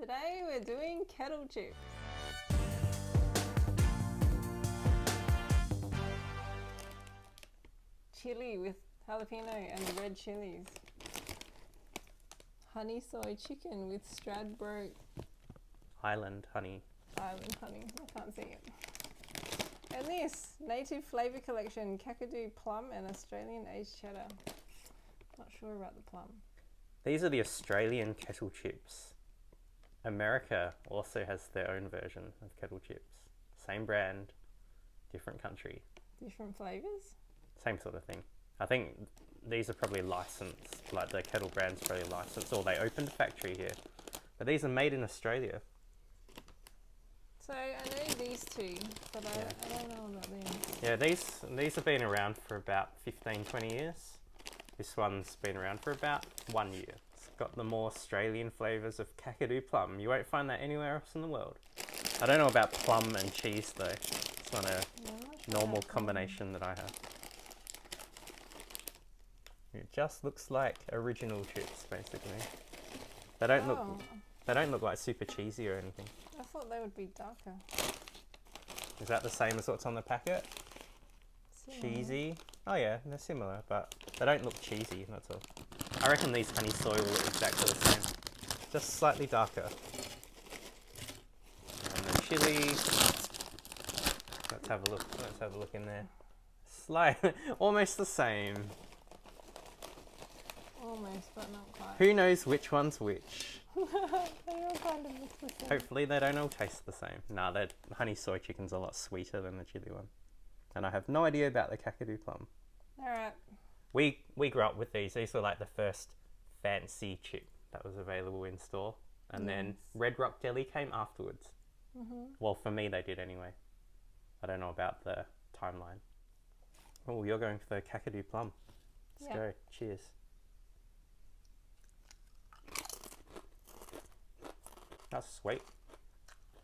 Today we're doing kettle chips. Chili with jalapeno and red chilies. Honey soy chicken with Stradbroke. Island honey. Island honey, I can't see it. And this, native flavour collection, Kakadu, Plum and Australian aged cheddar. Not sure about the plum. These are the Australian kettle chips. America also has their own version of kettle chips. Same brand, different country. Different flavours? Same sort of thing. I think these are probably licensed, like the Kettle brand's probably licensed, or they opened a factory here. But these are made in Australia. So I know these two, but I don't know about these. Yeah, these have been around for about 15, 20 years. This one's been around for about 1 year. It's got the more Australian flavours of Kakadu plum. You won't find that anywhere else in the world. I don't know about plum and cheese though. It's not a normal combination that I have. It just looks like original chips, basically. They don't look like super cheesy or anything. I thought they would be darker. Is that the same as what's on the packet? Similar. Cheesy? Oh yeah, they're similar, but they don't look cheesy, that's all. I reckon these honey soy will look exactly the same. Just slightly darker. And the chili. Let's have a look. Let's have a look in there. Almost the same. Almost, but not quite. Who knows which one's which? They all kind of look the same. Hopefully they don't all taste the same. Nah, the honey soy chicken's a lot sweeter than the chili one. And I have no idea about the Kakadu plum. Alright. We grew up with these. These were like the first fancy chip that was available in store. And then Red Rock Deli came afterwards. Well, for me they did anyway. I don't know about the timeline. Oh, you're going for the Kakadu plum. Let's go. Cheers. That's sweet.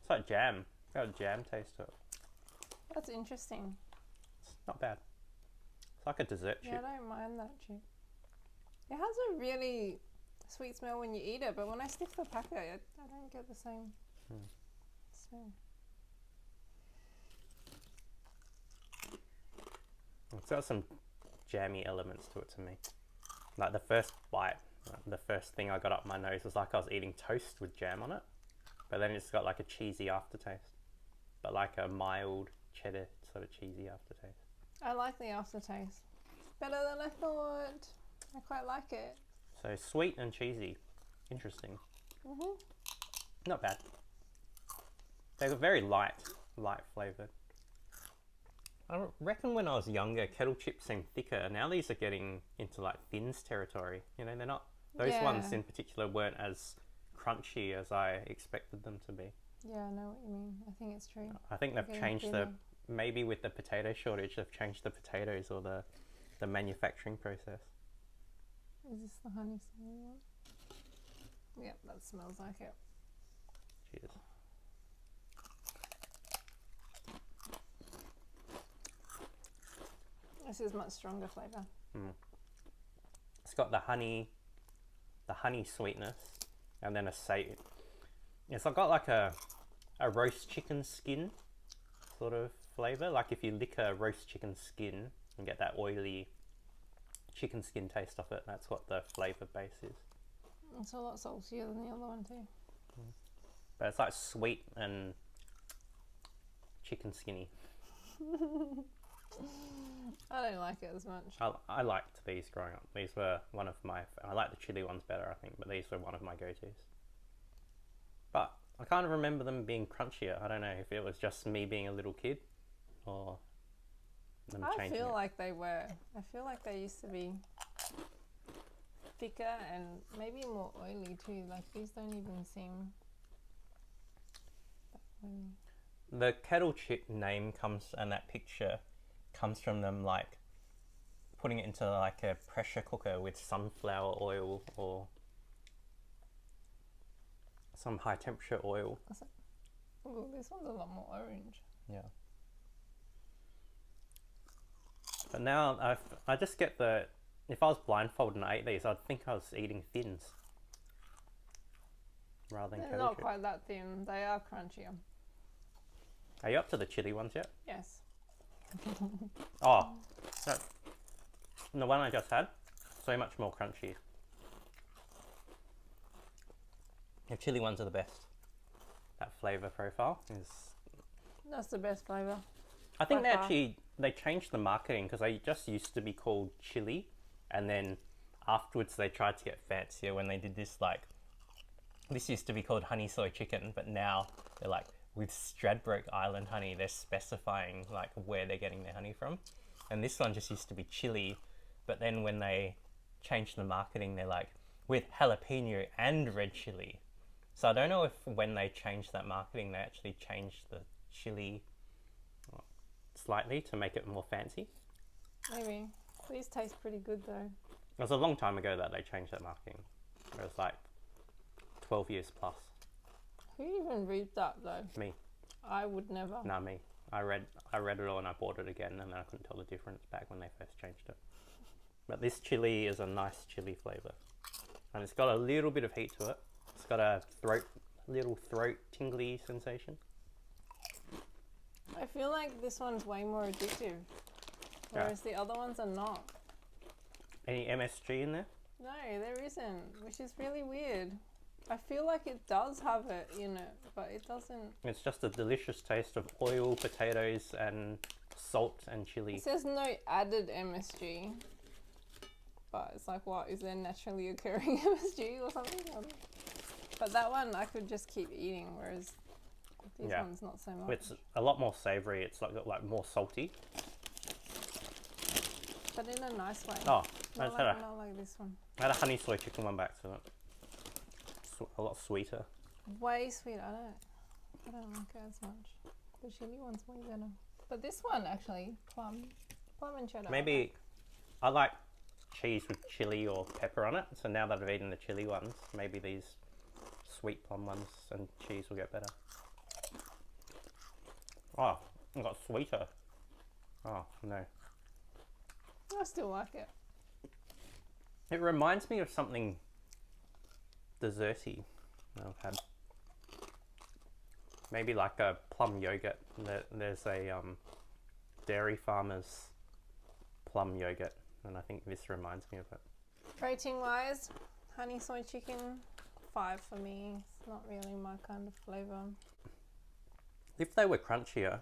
It's like jam. It's got a jam taste to it. That's interesting. It's not bad. It's like a dessert chip. Yeah, I don't mind that chip. It has a really sweet smell when you eat it, but when I sniff the packet, I don't get the same smell. It's got some jammy elements to it to me. Like the first bite, the first thing I got up my nose was like I was eating toast with jam on it. But then it's got like a cheesy aftertaste. But like a mild cheddar sort of cheesy aftertaste. I like the aftertaste. It's better than I thought. I quite like it. So sweet and cheesy. Interesting. Not bad. They're very light flavoured. I reckon when I was younger, kettle chips seemed thicker. Now these are getting into like thins territory. You know, they're not. Those ones in particular weren't as crunchy as I expected them to be. Yeah, I know what you mean. I think it's true. I think they've changed maybe with the potato shortage, they've changed the potatoes or the manufacturing process. Is this the honey soy one? Yep, that smells like it. Cheers. This is much stronger flavour. It's got the honey sweetness, and then it's got like a roast chicken skin sort of flavour. Like if you lick a roast chicken skin and get that oily chicken skin taste off it, that's what the flavour base is. It's a lot saltier than the other one too. But it's like sweet and chicken skinny. I don't like it as much. I liked these growing up. These were one of my... I like the chili ones better, I think, but these were one of my go-tos. But I kind of remember them being crunchier. I don't know if it was just me being a little kid or them changing it. I feel like they were. I feel like they used to be thicker and maybe more oily too. Like these don't even seem that oily. The kettle chip name and that picture comes from them like putting it into like a pressure cooker with sunflower oil or some high temperature oil. Oh, this one's a lot more orange. Yeah. But now I just get if I was blindfolded and I ate these, I'd think I was eating thins. rather than They're kettle not chip. quite that thin. They are crunchier. Are you up to the chili ones yet? Yes. Oh, no. The one I just had, so much more crunchy. The chili ones are the best. That flavour profile is... That's the best flavour. I think By far. they changed the marketing because they just used to be called chili, and then afterwards they tried to get fancier when they did this, like, this used to be called honey soy chicken, but now they're like, with Stradbroke Island honey, they're specifying like where they're getting their honey from. And this one just used to be chili, but then when they changed the marketing, they're like, with jalapeno and red chili. So I don't know if when they changed that marketing, they actually changed the chili slightly to make it more fancy. Maybe. These taste pretty good though. It was a long time ago that they changed that marketing. It was like 12 years plus. Who even reads that though? Me. I would never. Nah, me. I read it all and I bought it again, and then I couldn't tell the difference back when they first changed it. But this chili is a nice chili flavour. And it's got a little bit of heat to it. It's got a little throat tingly sensation. I feel like this one's way more addictive, whereas the other ones are not. Any MSG in there? No, there isn't, which is really weird. I feel like it does have it in it, but it doesn't. It's just a delicious taste of oil, potatoes, and salt and chili. It says no added MSG, but it's like, what, is there naturally occurring MSG or something? But that one I could just keep eating, whereas this one's not so much. It's a lot more savoury. It's like more salty. But in a nice way. Oh, not like this one. I had a honey soy chicken one back to it. A lot sweeter. Way sweet. I don't like it as much. The chili one's way better. But this one actually, plum and cheddar. Maybe I like cheese with chili or pepper on it. So now that I've eaten the chili ones, maybe these sweet plum ones and cheese will get better. Oh, it got sweeter. Oh no. I still like it. It reminds me of something desserty that I've had. Maybe like a plum yogurt. There's a dairy farmer's plum yogurt, and I think this reminds me of it. Rating wise, honey soy chicken, 5 for me. It's not really my kind of flavour. If they were crunchier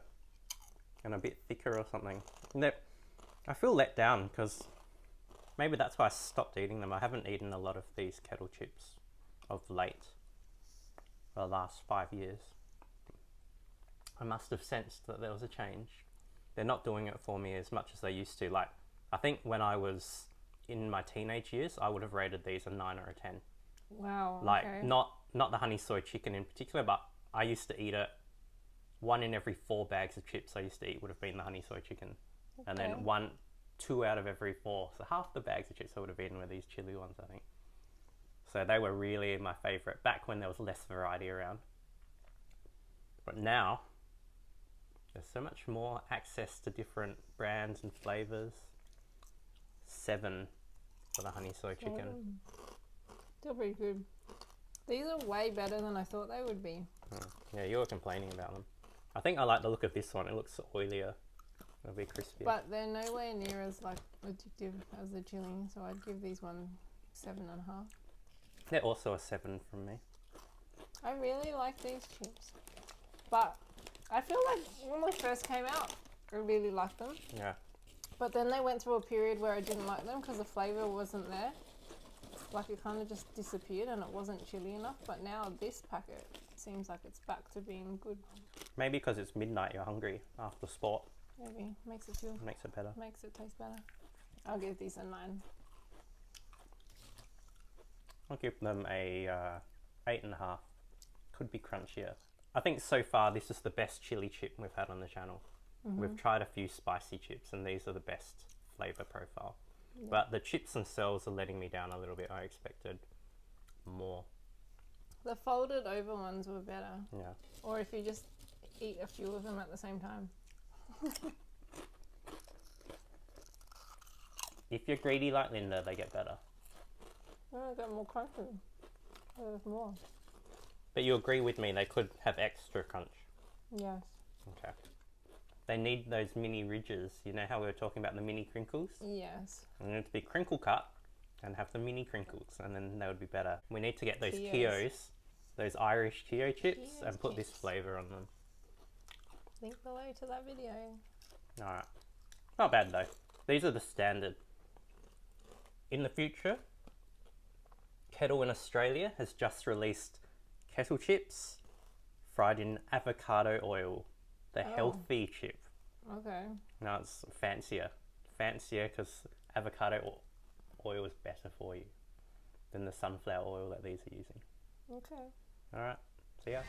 and a bit thicker or something, I feel let down because maybe that's why I stopped eating them. I haven't eaten a lot of these Kettle chips of late, for the last 5 years. I must have sensed that there was a change. They're not doing it for me as much as they used to. Like, I think when I was in my teenage years, I would have rated these a 9 or a 10. Wow. Like, okay. not the honey soy chicken in particular, but I used to eat it. 1 in every 4 bags of chips I used to eat would have been the honey soy chicken. Okay. And then 2 out of every 4. So half the bags of chips I would have eaten were these chili ones, I think. So they were really my favourite back when there was less variety around. But now, there's so much more access to different brands and flavours. 7 for the honey soy chicken. Still pretty good. These are way better than I thought they would be. Yeah, you were complaining about them. I think I like the look of this one. It looks oilier. It'll be crispier. But they're nowhere near as like addictive as the chili, so I'd give these one 7.5. They're also a 7 from me. I really like these chips, but I feel like when they first came out, I really liked them. Yeah. But then they went through a period where I didn't like them because the flavour wasn't there. Like it kind of just disappeared and it wasn't chili enough. But now this packet seems like it's back to being good. Maybe because it's midnight, you're hungry after sport. Maybe makes it feel. Makes it better. Makes it taste better. I'll give these a 9. I'll give them a 8.5. Could be crunchier. I think so far this is the best chili chip we've had on the channel. We've tried a few spicy chips and these are the best flavour profile. Yeah. But the chips themselves are letting me down a little bit. I expected more. The folded over ones were better. Yeah. Or if you just eat a few of them at the same time. If you're greedy like Linda, they get better. No, I got more crunchy. There's more. But you agree with me, they could have extra crunch. Yes. Okay. They need those mini ridges. You know how we were talking about the mini crinkles? Yes. They need to be crinkle cut and have the mini crinkles, and then they would be better. We need to get those Keos. Keos, those Irish Keo chips, Keos and put this chips. flavour on them. Link below to that video. Alright. Not bad though. These are the standard. In the future, Kettle in Australia has just released kettle chips fried in avocado oil. The healthy chip. Okay. Now it's fancier. Fancier because avocado oil is better for you than the sunflower oil that these are using. Okay. Alright, see ya.